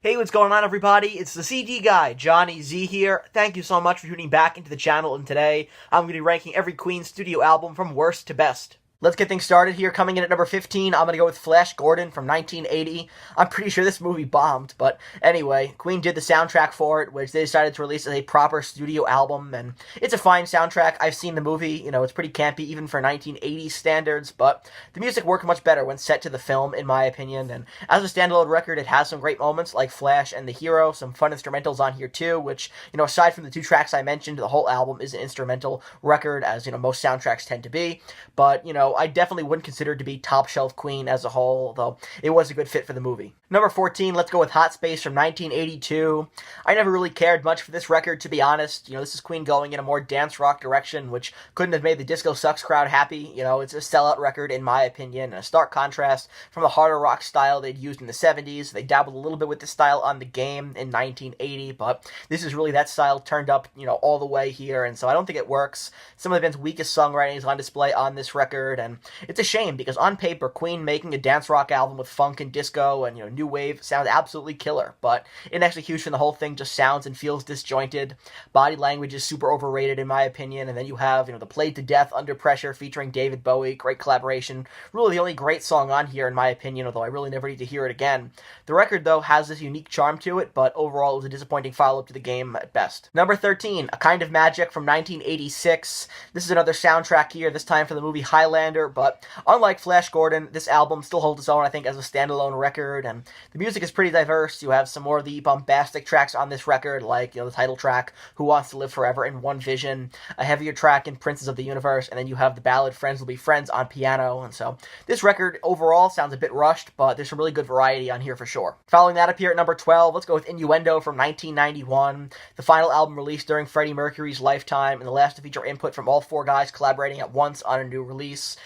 Hey, what's going on, everybody? It's the CD guy, Johnny Z here. Thank you so much for tuning back into the channel, and today I'm going to be ranking every Queen studio album from worst to best. Let's get things started here. Coming in at number 15, I'm going to go with Flash Gordon from 1980. I'm pretty sure this movie bombed, but anyway, Queen did the soundtrack for it, which they decided to release as a proper studio album, and it's a fine soundtrack. I've seen the movie, it's pretty campy even for 1980s standards, but the music worked much better when set to the film, in my opinion, and as a standalone record, it has some great moments like Flash and the Hero, some fun instrumentals on here too, which, aside from the two tracks I mentioned, the whole album is an instrumental record, as, most soundtracks tend to be, but, I definitely wouldn't consider it to be top shelf Queen as a whole, though it was a good fit for the movie. Number 14, let's go with Hot Space from 1982. I never really cared much for this record, to be honest. This is Queen going in a more dance rock direction, which couldn't have made the Disco Sucks crowd happy. It's a sellout record, in my opinion, and a stark contrast from the harder rock style they'd used in the 70s. They dabbled a little bit with this style on The Game in 1980, but this is really that style turned up, all the way here, and so I don't think it works. Some of the band's weakest songwriting is on display on this record, and it's a shame because on paper, Queen making a dance rock album with funk and disco and new wave sounds absolutely killer, but in execution, the whole thing just sounds and feels disjointed. Body language is super overrated in my opinion, and then you have the Played to Death Under Pressure featuring David Bowie, great collaboration. Really the only great song on here in my opinion, although I really never need to hear it again. The record though has this unique charm to it, but overall it was a disappointing follow-up to The Game at best. Number 13, A Kind of Magic from 1986. This is another soundtrack here, this time for the movie Highlander, but unlike Flash Gordon, this album still holds its own, I think, as a standalone record, and the music is pretty diverse. You have some more of the bombastic tracks on this record, like, the title track, Who Wants to Live Forever in One Vision, a heavier track in Princes of the Universe, and then you have the ballad Friends Will Be Friends on piano, and so this record overall sounds a bit rushed, but there's some really good variety on here for sure. Following that up here at number 12, let's go with Innuendo from 1991, the final album released during Freddie Mercury's lifetime, and the last to feature input from all four guys collaborating at once on a new release.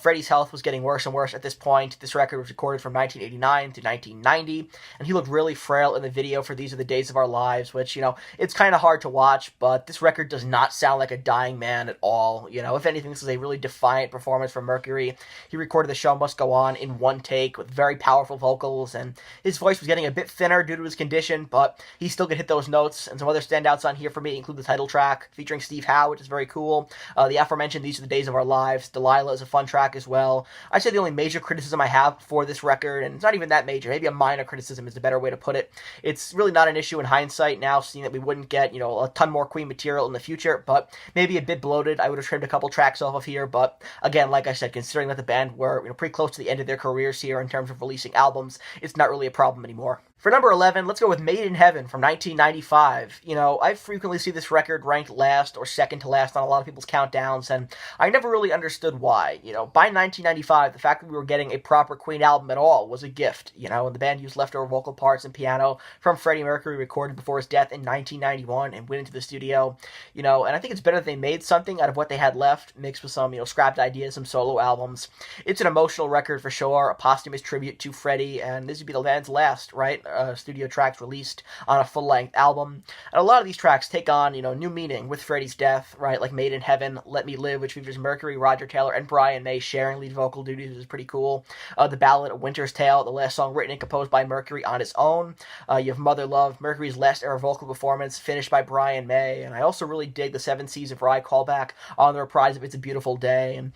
Freddie's health was getting worse and worse at this point. This record was recorded from 1989 to 1990, and he looked really frail in the video for These Are the Days of Our Lives, which, it's kind of hard to watch, but this record does not sound like a dying man at all. If anything, this is a really defiant performance from Mercury. He recorded The Show Must Go On in one take with very powerful vocals, and his voice was getting a bit thinner due to his condition, but he still could hit those notes, and some other standouts on here for me include the title track featuring Steve Howe, which is very cool. The aforementioned These Are the Days of Our Lives. Delilah is a fun track as well. I'd say the only major criticism I have for this record, and it's not even that major, maybe a minor criticism is the better way to put it. It's really not an issue in hindsight now, seeing that we wouldn't get, a ton more Queen material in the future, but maybe a bit bloated. I would have trimmed a couple tracks off of here, but again, like I said, considering that the band were, pretty close to the end of their careers here in terms of releasing albums, it's not really a problem anymore. For number 11, let's go with Made in Heaven from 1995. I frequently see this record ranked last or second to last on a lot of people's countdowns, and I never really understood why. By 1995, the fact that we were getting a proper Queen album at all was a gift, and the band used leftover vocal parts and piano from Freddie Mercury recorded before his death in 1991 and went into the studio, and I think it's better that they made something out of what they had left, mixed with some, scrapped ideas, some solo albums. It's an emotional record for sure, a posthumous tribute to Freddie, and this would be the band's last, right? Studio tracks released on a full-length album. And a lot of these tracks take on, new meaning with Freddie's death, right? Like Made in Heaven, Let Me Live, which features Mercury, Roger Taylor, and Brian May sharing lead vocal duties, which is pretty cool. The ballad A Winter's Tale, the last song written and composed by Mercury on his own. You have Mother Love, Mercury's last ever vocal performance, finished by Brian May. And I also really dig the Seven Seas of Rye callback on the reprise of It's a Beautiful Day. And,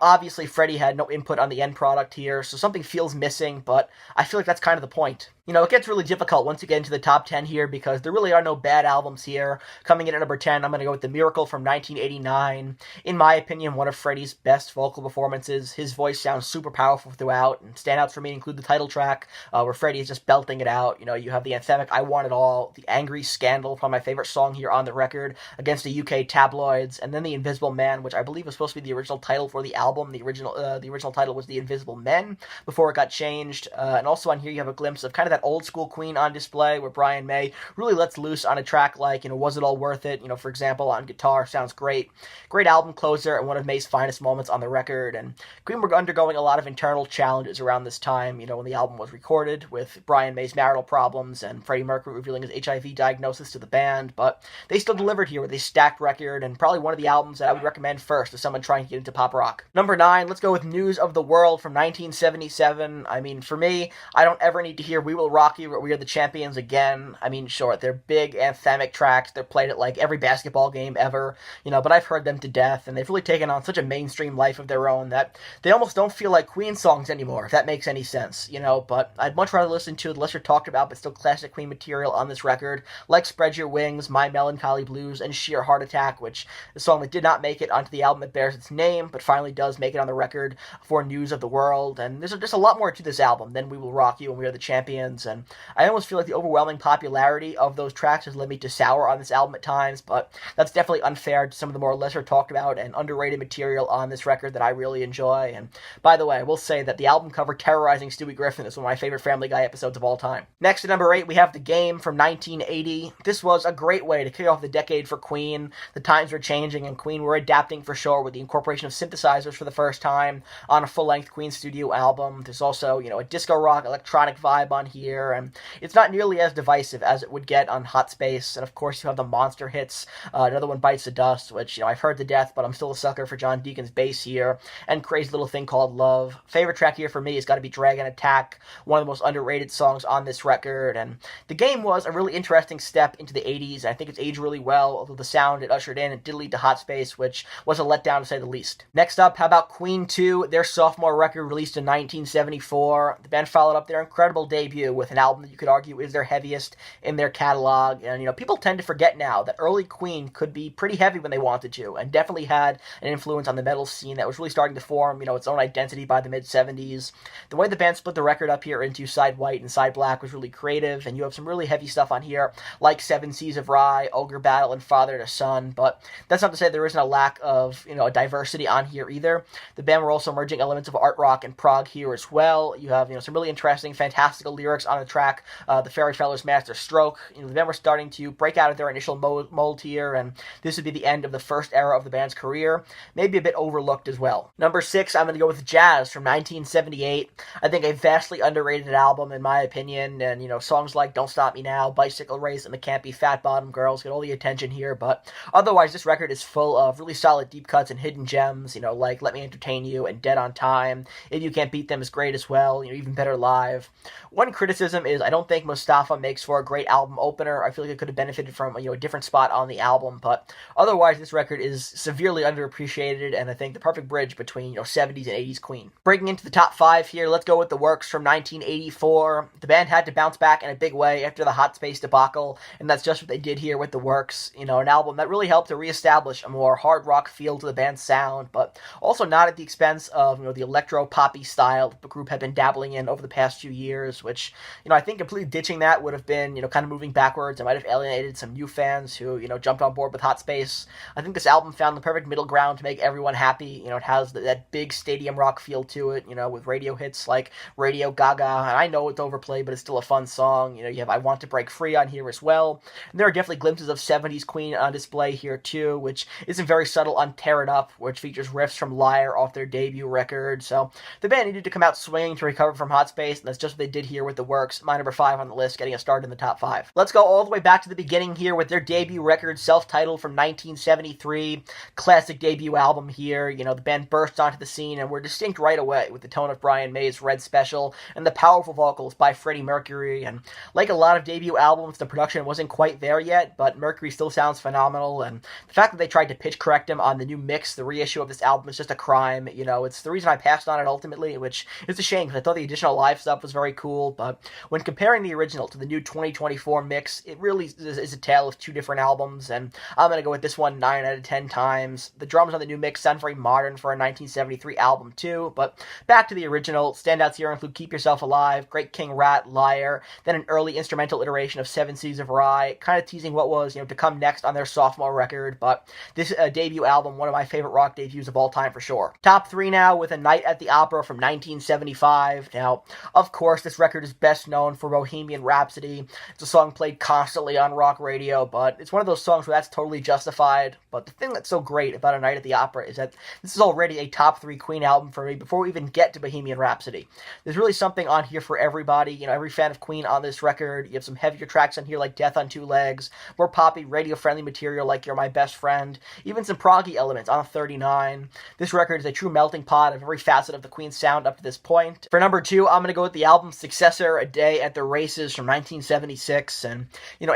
obviously Freddie had no input on the end product here, so something feels missing, but I feel like that's kind of the point. It gets really difficult once you get into the top 10 here because there really are no bad albums here. Coming in at number 10, I'm going to go with The Miracle from 1989. In my opinion, one of Freddie's best vocal performances. His voice sounds super powerful throughout, and standouts for me include the title track, where Freddie is just belting it out. You have the anthemic I Want It All, the Angry Scandal, probably my favorite song here on the record, against the UK tabloids, and then The Invisible Man, which I believe was supposed to be the original title for the album. The original title was The Invisible Men before it got changed, and also on here you have a glimpse of kind of that old school Queen on display where Brian May really lets loose on a track like, Was It All Worth It, for example, on guitar, sounds great. Great album closer and one of May's finest moments on the record, and Queen were undergoing a lot of internal challenges around this time, when the album was recorded, with Brian May's marital problems and Freddie Mercury revealing his HIV diagnosis to the band, but they still delivered here with a stacked record, and probably one of the albums that I would recommend first to someone trying to get into pop rock. Number 9, let's go with News of the World from 1977. I mean, for me, I don't ever need to hear We Will we'll rock you, We Are the Champions again. I mean, sure, they're big anthemic tracks. They're played at like every basketball game ever, but I've heard them to death, and they've really taken on such a mainstream life of their own that they almost don't feel like Queen songs anymore, if that makes any sense, but I'd much rather listen to the lesser talked about but still classic Queen material on this record, like Spread Your Wings, My Melancholy Blues, and Sheer Heart Attack, which is a song that did not make it onto the album that bears its name, but finally does make it on the record for News of the World. And there's just a lot more to this album than We Will Rock You and We Are the Champions, and I almost feel like the overwhelming popularity of those tracks has led me to sour on this album at times, but that's definitely unfair to some of the more lesser talked about and underrated material on this record that I really enjoy. And by the way, I will say that the album cover terrorizing Stewie Griffin is one of my favorite Family Guy episodes of all time. Next at number 8, we have The Game from 1980. This was a great way to kick off the decade for Queen. The times were changing, and Queen were adapting for sure with the incorporation of synthesizers for the first time on a full-length Queen studio album. There's also, a disco rock electronic vibe on here, and it's not nearly as divisive as it would get on Hot Space. And of course, you have the monster hits. Another one, Bites the Dust, which, I've heard to death, but I'm still a sucker for John Deacon's bass here, and Crazy Little Thing Called Love. Favorite track here for me has got to be Dragon Attack, one of the most underrated songs on this record. And The Game was a really interesting step into the 80s. I think it's aged really well, although the sound it ushered in it did lead to Hot Space, which was a letdown to say the least. Next up, how about Queen 2, their sophomore record released in 1974. The band followed up their incredible debut with an album that you could argue is their heaviest in their catalog. And, people tend to forget now that early Queen could be pretty heavy when they wanted to, and definitely had an influence on the metal scene that was really starting to form, its own identity by the mid-70s. The way the band split the record up here into side white and side black was really creative, and you have some really heavy stuff on here, like Seven Seas of Rye, Ogre Battle, and Father to Son, but that's not to say there isn't a lack of, a diversity on here either. The band were also merging elements of art rock and prog here as well. You have, some really interesting, fantastical lyrics on the track, The Fairy Feller's Master Stroke. The band were starting to break out of their initial mold here, and this would be the end of the first era of the band's career, maybe a bit overlooked as well. Number 6, I'm going to go with Jazz from 1978. I think a vastly underrated album in my opinion, and songs like Don't Stop Me Now, Bicycle Race, and the Campy Fat Bottom Girls get all the attention here, but otherwise this record is full of really solid deep cuts and hidden gems, like Let Me Entertain You and Dead on Time. If You Can't Beat Them is great as well, even better live. One criticism is I don't think Mustafa makes for a great album opener. I feel like it could have benefited from a different spot on the album, but otherwise this record is severely underappreciated, and I think the perfect bridge between 70s and 80s Queen. Breaking into the top 5 here, let's go with The Works from 1984. The band had to bounce back in a big way after the Hot Space debacle, and that's just what they did here with The Works. An album that really helped to reestablish a more hard rock feel to the band's sound, but also not at the expense of the electro poppy style that the group had been dabbling in over the past few years, which I think completely ditching that would have been kind of moving backwards. It might have alienated some new fans who jumped on board with Hot Space. I think this album found the perfect middle ground to make everyone happy. It has that big stadium rock feel to it, with radio hits like Radio Gaga, and I know it's overplayed, but it's still a fun song. You have I Want to Break Free on here as well. And there are definitely glimpses of 70s Queen on display here too, which isn't very subtle on Tear It Up, which features riffs from Liar off their debut record. So the band needed to come out swinging to recover from Hot Space, and that's just what they did here with The Works, my number 5 on the list, getting a start in the top 5. Let's go all the way back to the beginning here with their debut record, self-titled, from 1973. Classic debut album here. The band burst onto the scene and were distinct right away with the tone of Brian May's Red Special and the powerful vocals by Freddie Mercury. And like a lot of debut albums, the production wasn't quite there yet, but Mercury still sounds phenomenal, and the fact that they tried to pitch correct him on the new mix, the reissue of this album, is just a crime. It's the reason I passed on it ultimately, which is a shame because I thought the additional live stuff was very cool, but when comparing the original to the new 2024 mix, it really is a tale of two different albums, and I'm going to go with this one 9 out of 10 times. The drums on the new mix sound very modern for a 1973 album too, but back to the original. Standouts here include Keep Yourself Alive, Great King Rat, Liar, then an early instrumental iteration of Seven Seas of Rye, kind of teasing what was to come next on their sophomore record, but this debut album, one of my favorite rock debuts of all time for sure. Top 3 now with A Night at the Opera from 1975. Now, of course, this record is best known for Bohemian Rhapsody. It's a song played constantly on rock radio, but it's one of those songs where that's totally justified. But the thing that's so great about A Night at the Opera is that this is already a top 3 Queen album for me before we even get to Bohemian Rhapsody. There's really something on here for everybody. Every fan of Queen on this record. You have some heavier tracks on here like Death on Two Legs, more poppy, radio-friendly material like You're My Best Friend, even some proggy elements on 39. This record is a true melting pot of every facet of the Queen sound up to this point. For number 2, I'm going to go with the album's successor, There, A Day at the Races from 1976, and,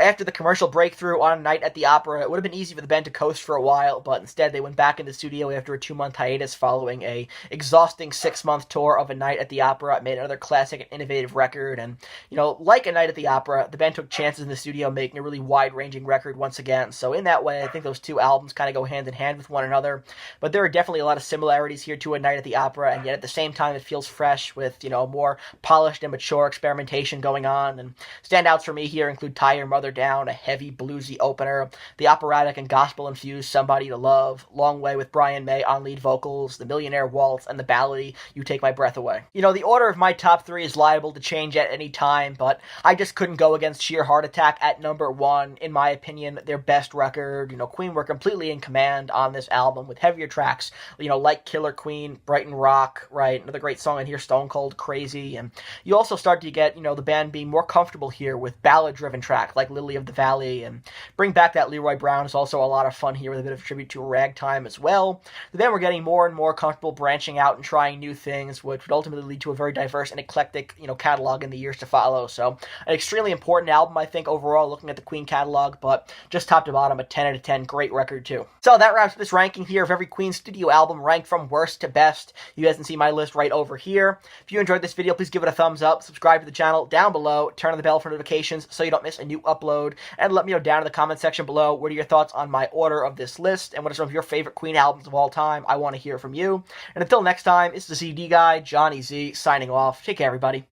after the commercial breakthrough on A Night at the Opera, it would have been easy for the band to coast for a while, but instead they went back in the studio after a 2-month hiatus following a exhausting 6-month tour of A Night at the Opera, made another classic and innovative record, and, like A Night at the Opera, the band took chances in the studio making a really wide-ranging record once again, so in that way, I think those two albums kind of go hand in hand with one another, but there are definitely a lot of similarities here to A Night at the Opera, and yet at the same time it feels fresh with, more polished and mature experimentation going on, and standouts for me here include Tie Your Mother Down, a heavy bluesy opener, the operatic and gospel-infused Somebody to Love, Long Way with Brian May on lead vocals, the Millionaire Waltz, and the ballady You Take My Breath Away. The order of my top 3 is liable to change at any time, but I just couldn't go against Sheer Heart Attack at number 1. In my opinion, their best record. Queen were completely in command on this album with heavier tracks, like Killer Queen, Brighton Rock, right? Another great song in here, Stone Cold Crazy. And you also start to get, the band being more comfortable here with ballad-driven tracks like Lily of the Valley, and Bring Back That Leroy Brown is also a lot of fun here with a bit of a tribute to Ragtime as well. The band were getting more and more comfortable branching out and trying new things, which would ultimately lead to a very diverse and eclectic, catalog in the years to follow. So an extremely important album, I think, overall, looking at the Queen catalog, but just top to bottom, a 10 out of 10, great record too. So that wraps up this ranking here of every Queen studio album ranked from worst to best. You guys can see my list right over here. If you enjoyed this video, please give it a thumbs up, subscribe to the channel down below, turn on the bell for notifications so you don't miss a new upload, and let me know down in the comment section below what are your thoughts on my order of this list, and what are some of your favorite Queen albums of all time. I want to hear from you. And until next time, it's the CD guy, Johnny Z, signing off. Take care, everybody.